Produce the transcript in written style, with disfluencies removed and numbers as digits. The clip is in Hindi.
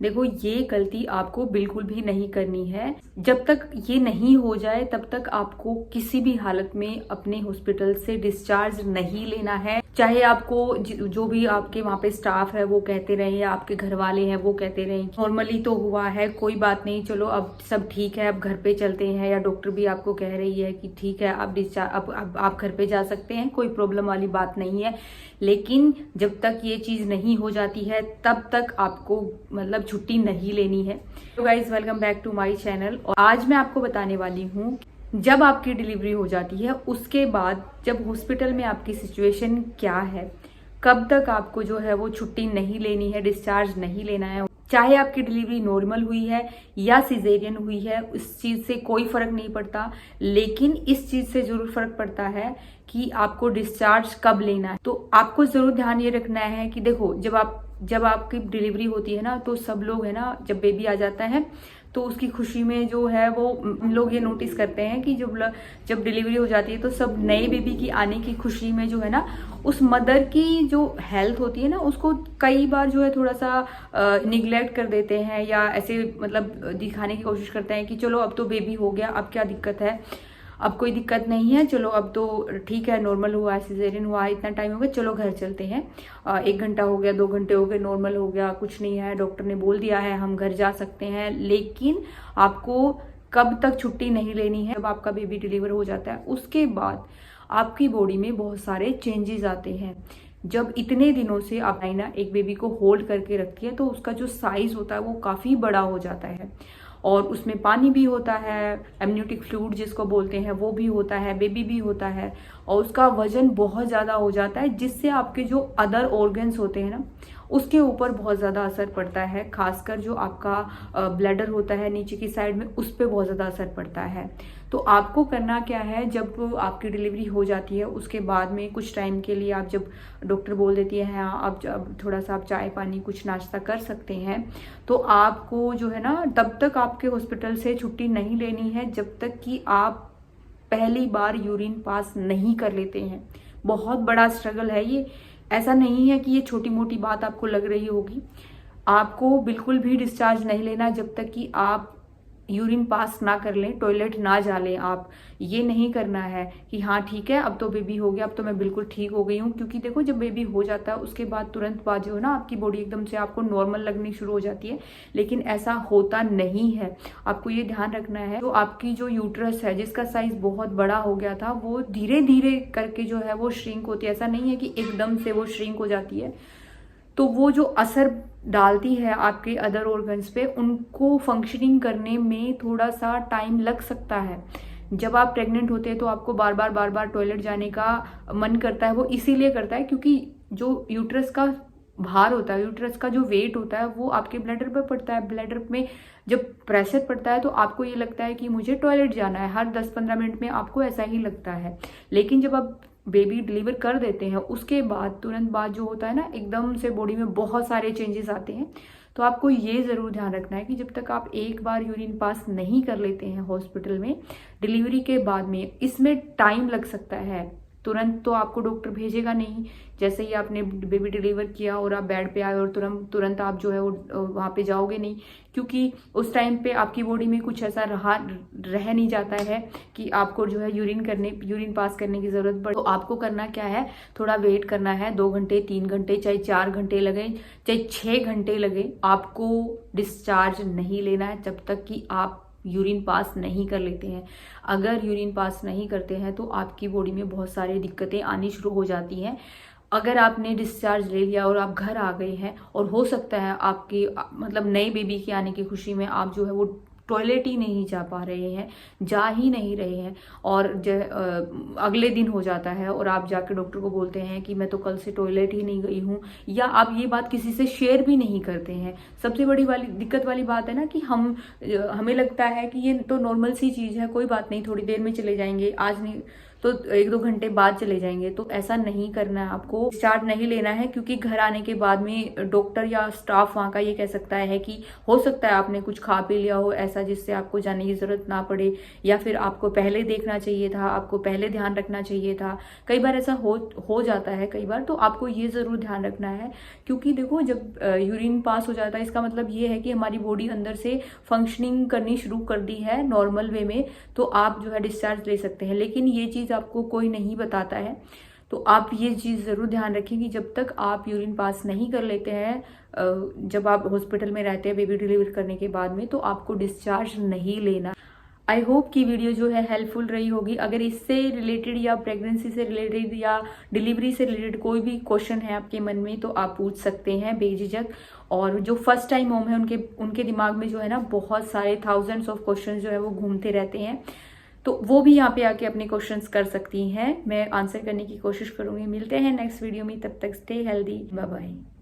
देखो, ये गलती आपको बिल्कुल भी नहीं करनी है। जब तक ये नहीं हो जाए तब तक आपको किसी भी हालत में अपने हॉस्पिटल से डिस्चार्ज नहीं लेना है। चाहे आपको जो भी आपके वहाँ पे स्टाफ है वो कहते रहे या आपके घर वाले हैं वो कहते रहे नॉर्मली तो हुआ है, कोई बात नहीं, चलो अब सब ठीक है, अब घर पे चलते हैं, या डॉक्टर भी आपको कह रही है कि ठीक है अब डिस्चार्ज अब आप घर पे जा सकते हैं, कोई प्रॉब्लम वाली बात नहीं है। लेकिन जब तक ये चीज नहीं हो जाती है तब तक आपको मतलब छुट्टी नहीं लेनी है। तो guys, welcome back to my channel. और आज मैं आपको बताने वाली हूँ जब आपकी डिलीवरी हो जाती है उसके बाद जब हॉस्पिटल में आपकी सिचुएशन क्या है, कब तक आपको जो है वो छुट्टी नहीं लेनी है, डिस्चार्ज नहीं लेना है। चाहे आपकी डिलीवरी नॉर्मल हुई है या सिजेरियन हुई है, उस चीज से कोई फर्क नहीं पड़ता, लेकिन इस चीज से जरूर फर्क पड़ता है कि आपको डिस्चार्ज कब लेना है। तो आपको जरूर ध्यान ये रखना है कि देखो, जब आपकी डिलीवरी होती है ना, तो सब लोग है ना, जब बेबी आ जाता है तो उसकी खुशी में जो है वो लोग ये नोटिस करते हैं कि जब डिलीवरी हो जाती है तो सब नए बेबी की आने की खुशी में जो है ना, उस मदर की जो हेल्थ होती है ना उसको कई बार जो है थोड़ा सा निग्लेक्ट कर देते हैं, या ऐसे मतलब दिखाने की कोशिश करते हैं कि चलो अब तो बेबी हो गया, अब क्या दिक्कत है, अब कोई दिक्कत नहीं है, चलो अब तो ठीक है, नॉर्मल हुआ है, सिजेरियन हुआ है, इतना टाइम हो गया, चलो घर चलते हैं, 1 घंटा हो गया, 2 घंटे हो गए, नॉर्मल हो गया, कुछ नहीं है, डॉक्टर ने बोल दिया है, हम घर जा सकते हैं। लेकिन आपको कब तक छुट्टी नहीं लेनी है, जब आपका बेबी डिलीवर हो जाता है उसके बाद आपकी बॉडी में बहुत सारे चेंजेस आते हैं। जब इतने दिनों से आप ना एक बेबी को होल्ड करके रखती है तो उसका जो साइज होता है वो काफी बड़ा हो जाता है, और उसमें पानी भी होता है, एमनियोटिक फ्लूइड जिसको बोलते हैं वो भी होता है, बेबी भी होता है, और उसका वजन बहुत ज़्यादा हो जाता है, जिससे आपके जो अदर ऑर्गन्स होते हैं ना उसके ऊपर बहुत ज़्यादा असर पड़ता है। खासकर जो आपका ब्लैडर होता है नीचे की साइड में, उस पर बहुत ज़्यादा असर पड़ता है। तो आपको करना क्या है, जब आपकी डिलीवरी हो जाती है उसके बाद में कुछ टाइम के लिए आप, जब डॉक्टर बोल देती है हाँ अब थोड़ा सा आप चाय पानी कुछ नाश्ता कर सकते हैं, तो आपको जो है ना तब तक आपके हॉस्पिटल से छुट्टी नहीं लेनी है जब तक कि आप पहली बार यूरिन पास नहीं कर लेते हैं। बहुत बड़ा स्ट्रगल है ये, ऐसा नहीं है कि ये छोटी मोटी बात आपको लग रही होगी। आपको बिल्कुल भी डिस्चार्ज नहीं लेना जब तक कि आप यूरिन पास ना कर लें, टॉयलेट ना जा लें। आप ये नहीं करना है कि हाँ ठीक है अब तो बेबी हो गया, अब तो मैं बिल्कुल ठीक हो गई हूँ, क्योंकि देखो जब बेबी हो जाता है उसके बाद तुरंत बाद जो है ना आपकी बॉडी एकदम से आपको नॉर्मल लगनी शुरू हो जाती है, लेकिन ऐसा होता नहीं है। आपको ये ध्यान रखना है, तो आपकी जो यूट्रस है जिसका साइज बहुत बड़ा हो गया था वो धीरे धीरे करके जो है वो श्रिंक होती है, ऐसा नहीं है कि एकदम से वो श्रिंक हो जाती है। तो वो जो असर डालती है आपके अदर ऑर्गन्स पे, उनको फंक्शनिंग करने में थोड़ा सा टाइम लग सकता है। जब आप प्रेग्नेंट होते हैं तो आपको बार बार टॉयलेट जाने का मन करता है, वो इसीलिए करता है क्योंकि जो यूट्रस का भार होता है, यूट्रस का जो वेट होता है वो आपके ब्लैडर पर पड़ता है। ब्लैडर में जब प्रेशर पड़ता है तो आपको ये लगता है कि मुझे टॉयलेट जाना है, हर 10-15 मिनट में आपको ऐसा ही लगता है। लेकिन जब आप बेबी डिलीवर कर देते हैं उसके बाद तुरंत बाद जो होता है ना, एकदम से बॉडी में बहुत सारे चेंजेस आते हैं। तो आपको ये ज़रूर ध्यान रखना है कि जब तक आप एक बार यूरिन पास नहीं कर लेते हैं हॉस्पिटल में, डिलीवरी के बाद में इसमें टाइम लग सकता है। तुरंत तो आपको डॉक्टर भेजेगा नहीं, जैसे ही आपने बेबी डिलीवर किया और आप बेड पे आए और तुरंत आप जो है वो वहाँ पे जाओगे नहीं, क्योंकि उस टाइम पे आपकी बॉडी में कुछ ऐसा रह नहीं जाता है कि आपको जो है यूरिन पास करने की जरूरत पड़े। तो आपको करना क्या है, थोड़ा वेट करना है, 2 घंटे 3 घंटे चाहे 4 घंटे लगे चाहे 6 घंटे लगे, आपको डिस्चार्ज नहीं लेना है जब तक कि आप यूरिन पास नहीं कर लेते हैं। अगर यूरिन पास नहीं करते हैं तो आपकी बॉडी में बहुत सारी दिक्कतें आनी शुरू हो जाती हैं। अगर आपने डिस्चार्ज ले लिया और आप घर आ गए हैं, और हो सकता है आपकी मतलब नए बेबी के आने की खुशी में आप जो है वो टॉयलेट ही नहीं जा पा रहे हैं, जा ही नहीं रहे हैं, और अगले दिन हो जाता है और आप जाके डॉक्टर को बोलते हैं कि मैं तो कल से टॉयलेट ही नहीं गई हूँ, या आप ये बात किसी से शेयर भी नहीं करते हैं। सबसे बड़ी दिक्कत वाली बात है ना कि हमें लगता है कि ये तो नॉर्मल सी चीज़ है, कोई बात नहीं, थोड़ी देर में चले जाएंगे, आज नहीं तो 1-2 घंटे बाद चले जाएंगे, तो ऐसा नहीं करना है आपको। डिस्चार्ज नहीं लेना है, क्योंकि घर आने के बाद में डॉक्टर या स्टाफ वहाँ का ये कह सकता है कि हो सकता है आपने कुछ खा पी लिया हो ऐसा जिससे आपको जाने की जरूरत ना पड़े, या फिर आपको पहले देखना चाहिए था, आपको पहले ध्यान रखना चाहिए था। कई बार ऐसा हो जाता है कई बार, तो आपको ये जरूर ध्यान रखना है। क्योंकि देखो, जब यूरिन पास हो जाता है इसका मतलब ये है कि हमारी बॉडी अंदर से फंक्शनिंग करनी शुरू कर दी है नॉर्मल वे में, तो आप जो है डिस्चार्ज ले सकते हैं। लेकिन ये चीज़ आपको कोई नहीं बताता है, तो आप ये चीज़ ज़रूर ध्यान रखें कि जब तक आप यूरिन पास नहीं कर लेते हैं, जब आप हॉस्पिटल में रहते हैं बेबी डिलीवर करने के बाद में, तो आपको डिस्चार्ज नहीं लेना। आई होप कि वीडियो जो है हेल्पफुल रही होगी। अगर इससे रिलेटेड या प्रेगनेंसी से रिलेटेड या डिलीवरी से रिलेटेड कोई भी क्वेश्चन है आपके मन में, तो आप पूछ सकते हैं बेझिझक। और जो फर्स्ट टाइम मॉम है उनके दिमाग में जो है ना बहुत सारे थाउजेंड्स ऑफ क्वेश्चन जो है वो घूमते रहते हैं, तो वो भी यहाँ पे आके अपने क्वेश्चंस कर सकती हैं। मैं आंसर करने की कोशिश करूंगी। मिलते हैं नेक्स्ट वीडियो में, तब तक स्टे हेल्दी, बाय बाय।